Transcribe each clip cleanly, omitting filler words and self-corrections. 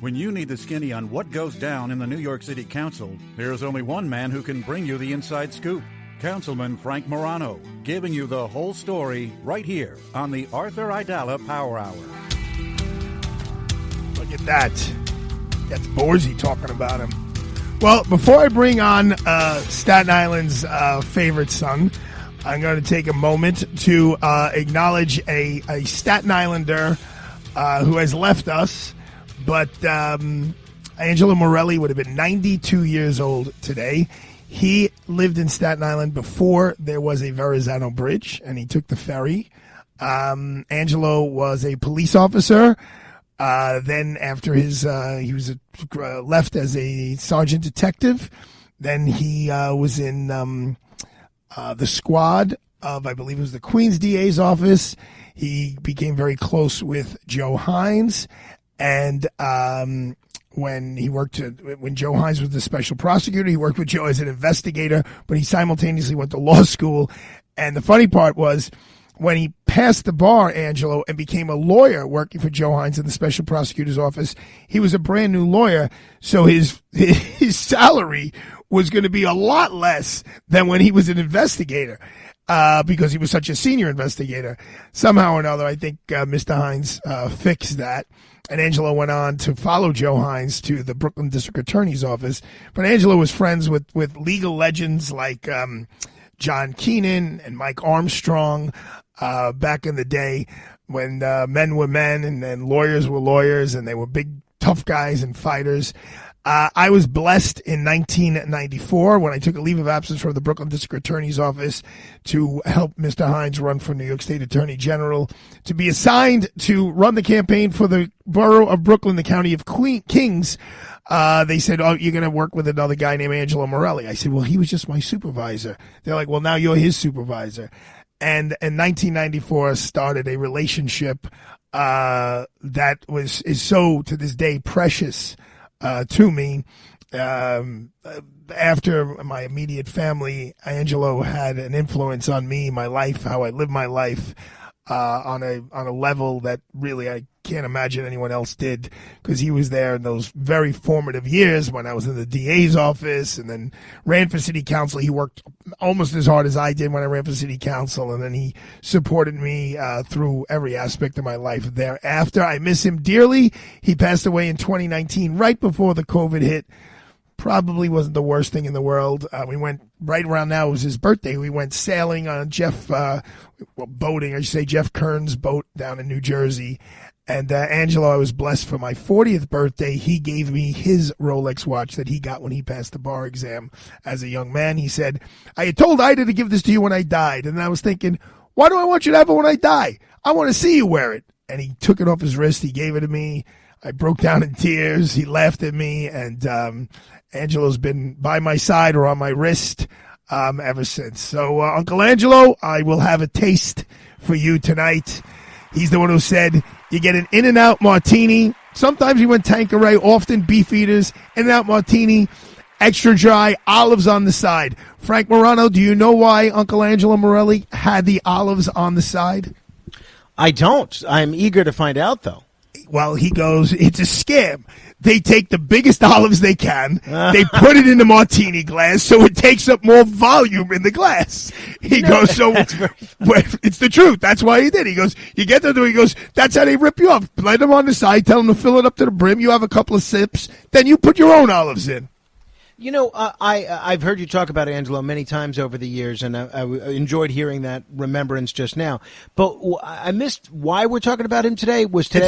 When you need the skinny on what goes down in the New York City Council, there's only one man who can bring you the inside scoop. Councilman Frank Morano, giving you the whole story right here on the Arthur Aidala Power Hour. Look at that. That's Borzy talking about him. Well, before I bring on Staten Island's favorite son, I'm going to take a moment to acknowledge a Staten Islander who has left us. But Angelo Morelli would have been 92 years old today. He lived in Staten Island before there was a Verrazano Bridge, and he took the ferry. Angelo was a police officer. Then after he was left as a sergeant detective. Then he was in the squad of, I believe it was the Queens DA's office. He became very close with Joe Hines. And when Joe Hines was the special prosecutor, he worked with Joe as an investigator, but he simultaneously went to law school. And the funny part was when he passed the bar, Angelo, and became a lawyer working for Joe Hines in the special prosecutor's office, he was a brand new lawyer. So his salary was going to be a lot less than when he was an investigator. Because he was such a senior investigator. Somehow or another, I think Mr. Hines fixed that. And Angelo went on to follow Joe Hines to the Brooklyn District Attorney's office. But Angelo was friends with legal legends like John Keenan and Mike Armstrong back in the day when men were men and lawyers were lawyers and they were big, tough guys and fighters. I was blessed in 1994 when I took a leave of absence from the Brooklyn District Attorney's office to help Mr. Hines run for New York State Attorney General, to be assigned to run the campaign for the borough of Brooklyn, the county of Kings. They said, "Oh, you're going to work with another guy named Angelo Morelli." I said, "Well, he was just my supervisor." They're like, "Well, now you're his supervisor." And in 1994 started a relationship that is so to this day precious to me. After my immediate family, Angelo had an influence on me, my life, how I live my life, on a level that really I can't imagine anyone else did, because he was there in those very formative years when I was in the DA's office and then ran for city council. He worked almost as hard as I did when I ran for city council, and then he supported me through every aspect of my life thereafter. I miss him dearly. He passed away in 2019, right before the COVID hit. Probably wasn't the worst thing in the world. We went right around now. It was his birthday. We went sailing on boating, I should say, Jeff Kern's boat down in New Jersey. And Angelo, I was blessed for my 40th birthday. He gave me his Rolex watch that he got when he passed the bar exam as a young man. He said, "I had told Ida to give this to you when I died." And I was thinking, why do I want you to have it when I die? I want to see you wear it. And he took it off his wrist. He gave it to me. I broke down in tears. He laughed at me. And Angelo's been by my side or on my wrist ever since. So, Uncle Angelo, I will have a taste for you tonight. He's the one who said you get an In-N-Out martini. Sometimes he went Tanqueray, often Beefeaters. In-N-Out martini, extra dry, olives on the side. Frank Morano, do you know why Uncle Angelo Morelli had the olives on the side? I don't. I'm eager to find out, though. Well, he goes, it's a scam. They take the biggest olives they can. They put it in the martini glass so it takes up more volume in the glass. He goes, so it's the truth. That's why he did. He goes, you get them, he goes, that's how they rip you off. Let them on the side, tell them to fill it up to the brim. You have a couple of sips, then you put your own olives in. You know, I've heard you talk about Angelo many times over the years, and I enjoyed hearing that remembrance just now. But I missed why we're talking about him today. Today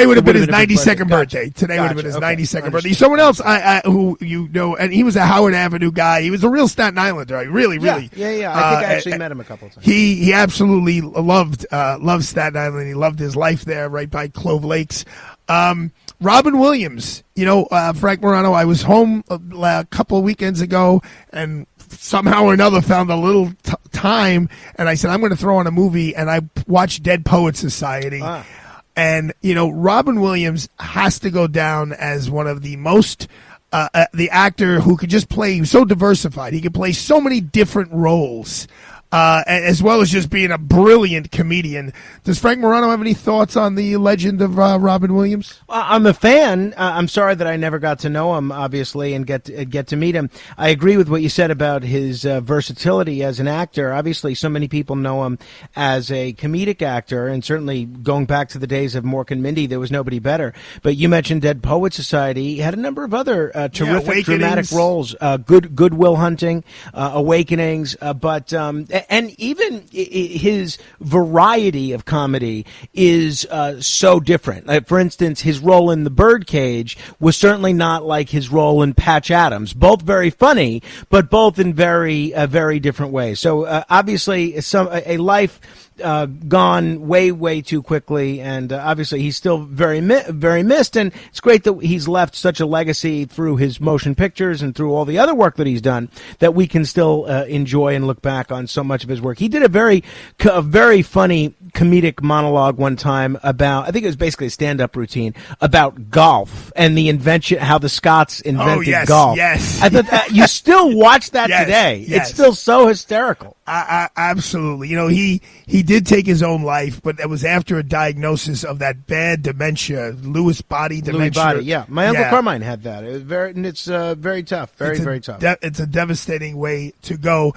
would have been his 92nd birthday. Today would have been his 92nd birthday. Someone else who you know, and he was a Howard Avenue guy. He was a real Staten Islander. Really. Yeah. I think I actually met him a couple of times. He absolutely loved Staten Island. He loved his life there, right by Clove Lakes. Robin Williams, you know, Frank Morano, I was home a couple of weekends ago and somehow or another found a little time, and I said, I'm going to throw on a movie, and I watched Dead Poets Society. And, you know, Robin Williams has to go down as one of the most, the actor who could just play, so diversified. He could play so many different roles. as well as just being a brilliant comedian. Does Frank Morano have any thoughts on the legend of Robin Williams? I'm a fan. I'm sorry that I never got to know him, obviously, and get to meet him. I agree with what you said about his versatility as an actor. Obviously, so many people know him as a comedic actor, and certainly going back to the days of Mork and Mindy, there was nobody better. But you mentioned Dead Poet Society. He had a number of other terrific dramatic roles. Good Will Hunting, Awakenings, and even his variety of comedy is so different. For instance, his role in The Birdcage was certainly not like his role in Patch Adams. Both very funny, but both in very different ways. So obviously, a life gone way too quickly, and obviously he's still very missed, and it's great that he's left such a legacy through his motion pictures and through all the other work that he's done that we can still enjoy and look back on so much of his work. He did a very funny comedic monologue one time about, I think it was basically a stand-up routine about golf and the invention, how the Scots invented golf. Yes. I thought you still watch that today. Yes. It's still so hysterical. Absolutely. He did take his own life, but that was after a diagnosis of that bad dementia, Lewy body dementia. Lewy body, yeah. My Uncle Carmine had that. It was very tough. Very tough. It's a devastating way to go.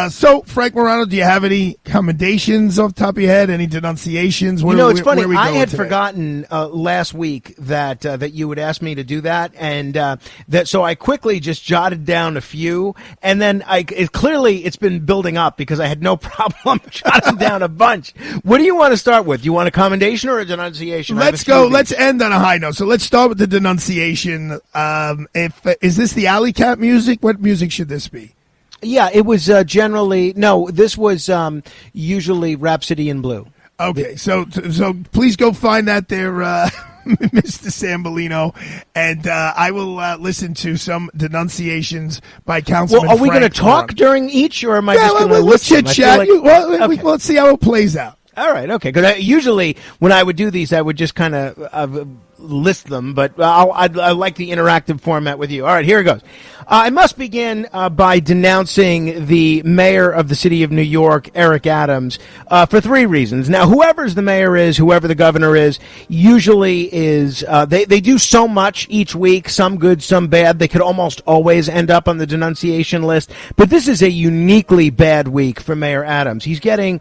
So, Frank Morano, do you have any commendations off the top of your head? Any denunciations? It's funny. I had forgotten last week that you would ask me to do that, and so I quickly just jotted down a few, and then it's been building up because I had no problem jotting down a bunch. What do you want to start with? You want a commendation or a denunciation? Let's go. Let's end on a high note. So let's start with the denunciation. Is this the Alley Cat music? What music should this be? Yeah, it was this was usually Rhapsody in Blue. Okay, so please go find that there, Mr. Sambolino, and I will listen to some denunciations by Councilman Well, are we going to Frank talk Morano. during each, or am I just going to we'll listen? chit-chat. Let's see how it plays out. All right, okay. Because usually when I would do these, I would just kind of list them, but I like the interactive format with you. All right, here it goes. I must begin by denouncing the mayor of the city of New York, Eric Adams, for three reasons. Now, whoever's the mayor is, whoever the governor is, usually is, they do so much each week, some good, some bad. They could almost always end up on the denunciation list, but this is a uniquely bad week for Mayor Adams. He's getting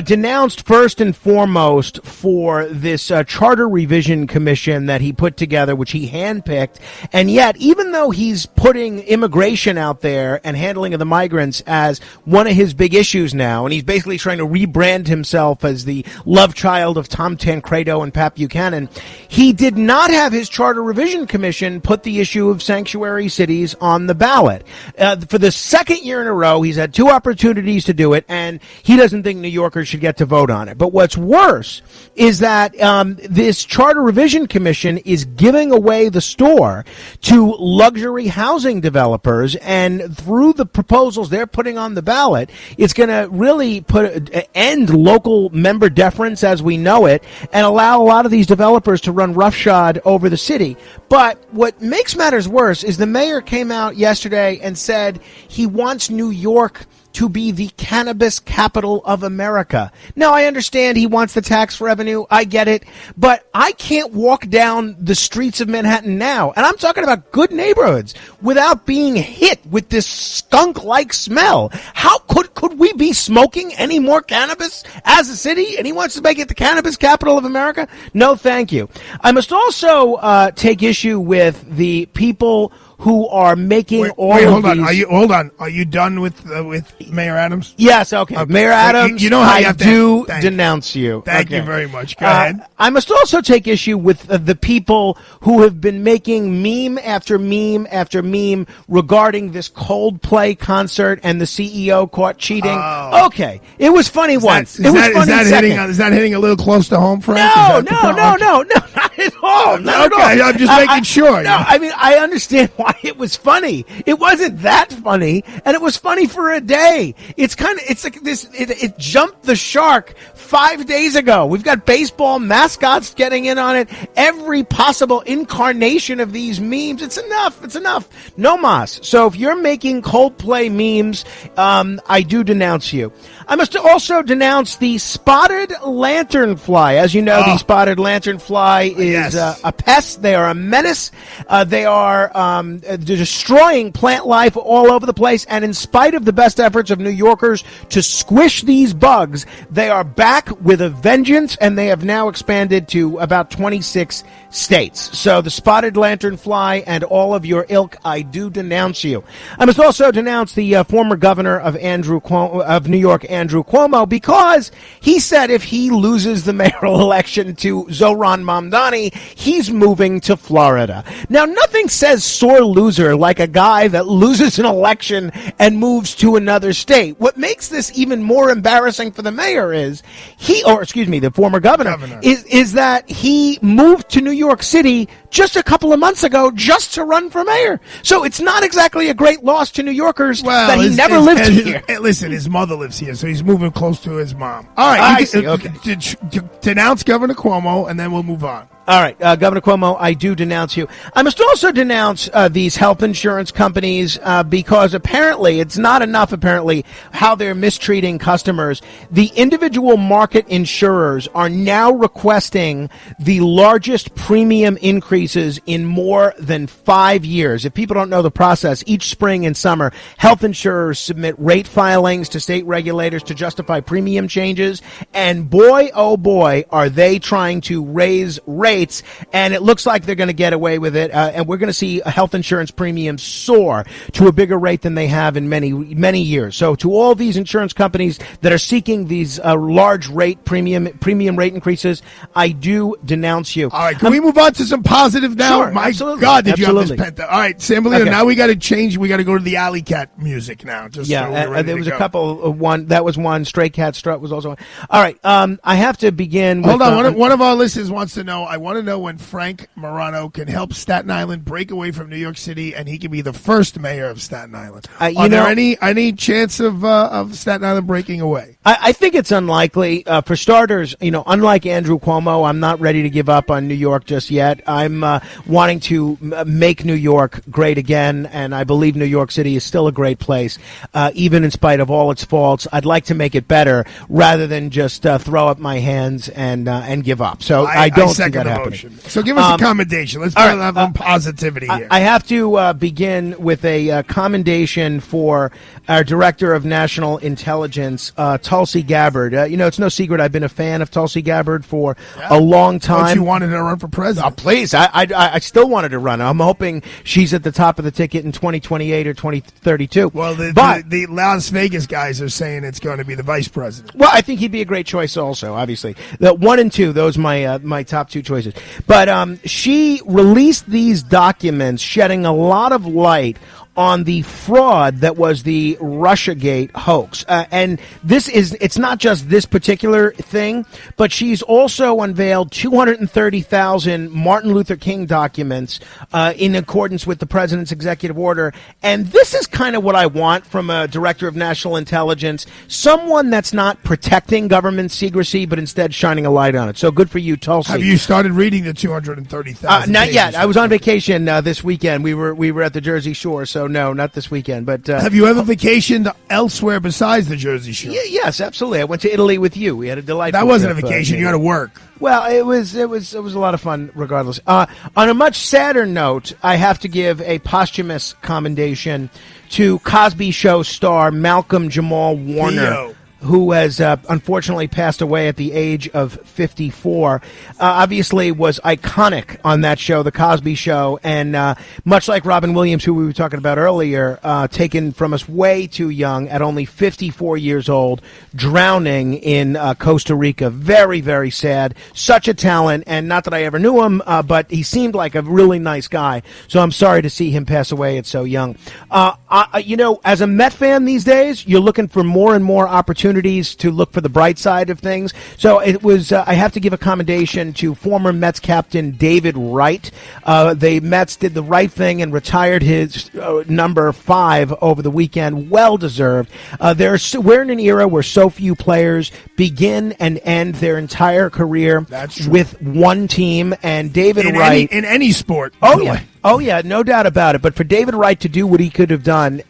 denounced first and foremost for this charter revision commission that he put together, which he handpicked, and yet, even though he's putting immigration out there and handling of the migrants as one of his big issues now, and he's basically trying to rebrand himself as the love child of Tom Tancredo and Pat Buchanan, he did not have his Charter Revision Commission put the issue of sanctuary cities on the ballot. For the second year in a row, he's had two opportunities to do it, and he doesn't think New Yorkers should get to vote on it. But what's worse is that this Charter Revision Commission is giving away the store to luxury housing developers, and through the proposals they're putting on the ballot, it's going to really end local member deference as we know it and allow a lot of these developers to run roughshod over the city. But what makes matters worse is the mayor came out yesterday and said he wants New York to be the cannabis capital of America. Now, I understand he wants the tax revenue. I get it. But I can't walk down the streets of Manhattan now, and I'm talking about good neighborhoods, without being hit with this skunk-like smell. How could we be smoking any more cannabis as a city? And he wants to make it the cannabis capital of America? No, thank you. I must also take issue with the people who are making hold on. Are you done with Mayor Adams? Yes. Okay. Mayor Adams. You know how you have to denounce you. Thank you very much. Go ahead. I must also take issue with the people who have been making meme after meme after meme regarding this Coldplay concert and the CEO caught cheating. Oh. Okay, it was funny once. Is that hitting a little close to home, Frank? No. Not at all. Not Okay, at all. I'm just making sure. No, I mean, I understand why it was funny. It wasn't that funny, and it was funny for a day. It's like this, it jumped the shark 5 days ago. We've got baseball mascots getting in on it. Every possible incarnation of these memes. It's enough. It's enough. No mas. So if you're making Coldplay memes, I do denounce you. I must also denounce the spotted lanternfly. As you know, the spotted lanternfly is a pest. They are a menace. They are destroying plant life all over the place. And in spite of the best efforts of New Yorkers to squish these bugs, they are back with a vengeance, and they have now expanded to about 26 states. So the spotted lanternfly and all of your ilk, I do denounce you. I must also denounce the former governor of New York, Andrew Cuomo, because he said if he loses the mayoral election to Zohran Mamdani, he's moving to Florida. Now, nothing says sore loser like a guy that loses an election and moves to another state. What makes this even more embarrassing for the mayor is the former governor. Is that he moved to New York City just a couple of months ago just to run for mayor. So it's not exactly a great loss to New Yorkers that he never lived here. Listen, his mother lives here, so he's moving close to his mom. All right, denounce Governor Cuomo, and then we'll move on. All right, Governor Cuomo, I do denounce you. I must also denounce these health insurance companies because apparently it's not enough, how they're mistreating customers. The individual market insurers are now requesting the largest premium increases in more than 5 years. If people don't know the process, each spring and summer, health insurers submit rate filings to state regulators to justify premium changes. And boy, oh boy, are they trying to raise rates. And it looks like they're going to get away with it. And we're going to see health insurance premiums soar to a bigger rate than they have in many, many years. So to all these insurance companies that are seeking these large premium rate increases, I do denounce you. All right, can we move on to some positive now? Sure, My absolutely. God, did Absolutely. you have this pent? All right, San Bernardino, now we got to change. We got to go to the Alley Cat music now. There was a couple of one. That was one. Stray Cat Strut was also one. All right, I have to begin with... Hold on, one of our listeners wants to know, I want to know when Frank Morano can help Staten Island break away from New York City, and he can be the first mayor of Staten Island. Are there any chance of Staten Island breaking away? I think it's unlikely. For starters, unlike Andrew Cuomo, I'm not ready to give up on New York just yet. I'm wanting to make New York great again, and I believe New York City is still a great place, even in spite of all its faults. I'd like to make it better rather than just throw up my hands and give up. So I don't see that happening. So give us a commendation. Let's have some positivity here. I have to begin with a commendation for our Director of National Intelligence, Tulsi Gabbard. It's no secret I've been a fan of Tulsi Gabbard for a long time. But you wanted her to run for president. Please. I still wanted to run. I'm hoping she's at the top of the ticket in 2028 or 2032. Well, the Las Vegas guys are saying it's going to be the vice president. Well, I think he'd be a great choice also, obviously. The 1 and 2, those are my top two choices. But she released these documents shedding a lot of light on the fraud that was the Russiagate hoax. And it's not just this particular thing, but she's also unveiled 230,000 Martin Luther King documents in accordance with the president's executive order. And this is kind of what I want from a director of national intelligence, someone that's not protecting government secrecy, but instead shining a light on it. So good for you, Tulsi. Have you started reading the 230,000? Not yet. I was on vacation this weekend. We were at the Jersey Shore, so no, not this weekend. But have you ever vacationed elsewhere besides the Jersey Shore? Yes, absolutely. I went to Italy with you. We had a delightful. That wasn't trip, a vacation. You had to work. Well, it was a lot of fun, regardless. On a much sadder note, I have to give a posthumous commendation to Cosby Show star Malcolm Jamal Warner, who has unfortunately passed away at the age of 54. Obviously was iconic on that show, The Cosby Show, and much like Robin Williams, who we were talking about earlier, taken from us way too young at only 54 years old, drowning in Costa Rica. Very, very sad. Such a talent, and not that I ever knew him, but he seemed like a really nice guy, so I'm sorry to see him pass away at so young. As a Met fan these days, you're looking for more and more opportunities opportunities to look for the bright side of things. So it was. I have to give a commendation to former Mets captain David Wright. The Mets did the right thing and retired his number 5 over the weekend. Well deserved. We're in an era where so few players begin and end their entire career with one team. And David Wright in any sport. Oh yeah. Oh, yeah, no doubt about it. But for David Wright to do what he could have done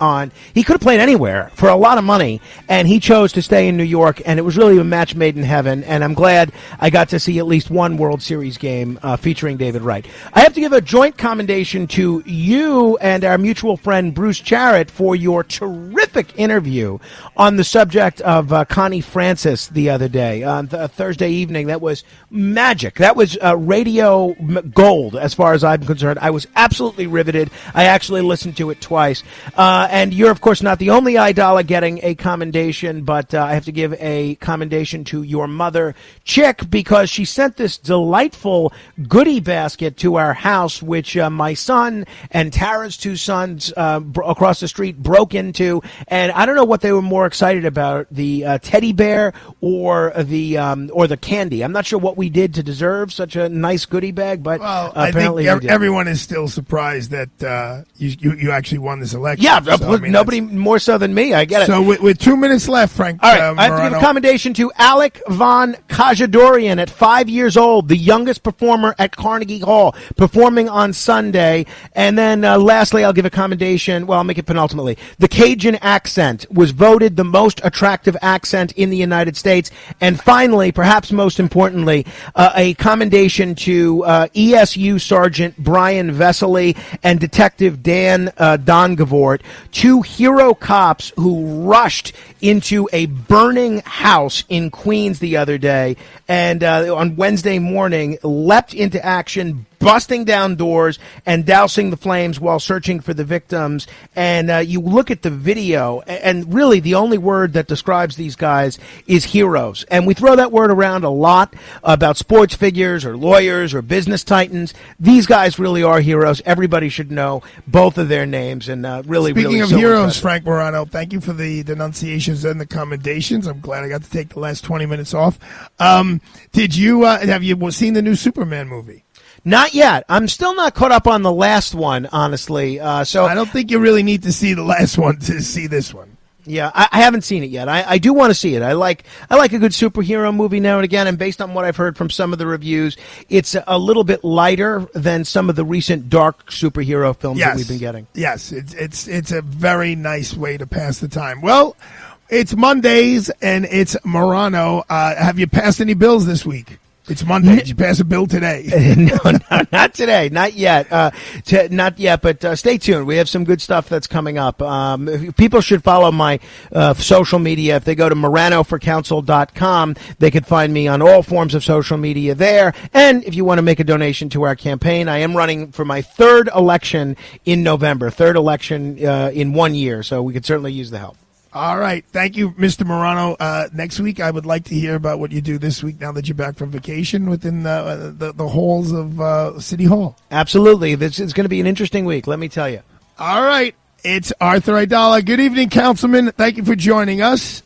he could have played anywhere for a lot of money, and he chose to stay in New York, and it was really a match made in heaven, and I'm glad I got to see at least one World Series game featuring David Wright. I have to give a joint commendation to you and our mutual friend Bruce Jarrett for your terrific interview on the subject of Connie Francis the other day, on Thursday evening. That was magic. That was radio gold as far as I'm concerned. I was absolutely riveted. I actually listened to it twice. And you're, of course, not the only Aidala getting a commendation, but I have to give a commendation to your mother, Chick, because she sent this delightful goodie basket to our house, which my son and Tara's 2 sons across the street broke into. And I don't know what they were more excited about, the teddy bear or the candy. I'm not sure what we did to deserve such a nice goodie bag, but apparently I think everyone is still surprised that you actually won this election. Yeah, so, nobody more so than me. I get it. So with 2 minutes left, Frank. All right, I have to give a commendation to Alec von Kajadorian at 5 years old, the youngest performer at Carnegie Hall, performing on Sunday. And then lastly, I'll give a commendation. Well, I'll make it penultimately. The Cajun accent was voted the most attractive accent in the United States. And finally, perhaps most importantly, a commendation to ESU Sergeant Brian Vesely and Detective Dan Dongavort, 2 hero cops who rushed into a burning house in Queens the other day and on Wednesday morning leapt into action, busting down doors and dousing the flames while searching for the victims. And you look at the video, and really the only word that describes these guys is heroes. And we throw that word around a lot about sports figures or lawyers or business titans. These guys really are heroes. Everybody should know both of their names. And Speaking of heroes, Frank Morano, thank you for the denunciations and the commendations. I'm glad I got to take the last 20 minutes off. Have you seen the new Superman movie? Not yet. I'm still not caught up on the last one, honestly. So I don't think you really need to see the last one to see this one. Yeah, I haven't seen it yet. I do want to see it. I like a good superhero movie now and again, and based on what I've heard from some of the reviews, it's a little bit lighter than some of the recent dark superhero films that we've been getting. Yes, it's a very nice way to pass the time. Well, it's Mondays, and it's Morano. Have you passed any bills this week? It's Monday. Did you pass a bill today? No, not today. Not yet. Not yet, but stay tuned. We have some good stuff that's coming up. People should follow my social media. If they go to moranoforcouncil.com, they could find me on all forms of social media there. And if you want to make a donation to our campaign, I am running for my 3rd election in November, 3rd election in 1 year, so we could certainly use the help. All right. Thank you, Mr. Morano. Next week, I would like to hear about what you do this week now that you're back from vacation within the halls of City Hall. Absolutely. This is going to be an interesting week, let me tell you. All right. It's Arthur Aidala. Good evening, Councilman. Thank you for joining us.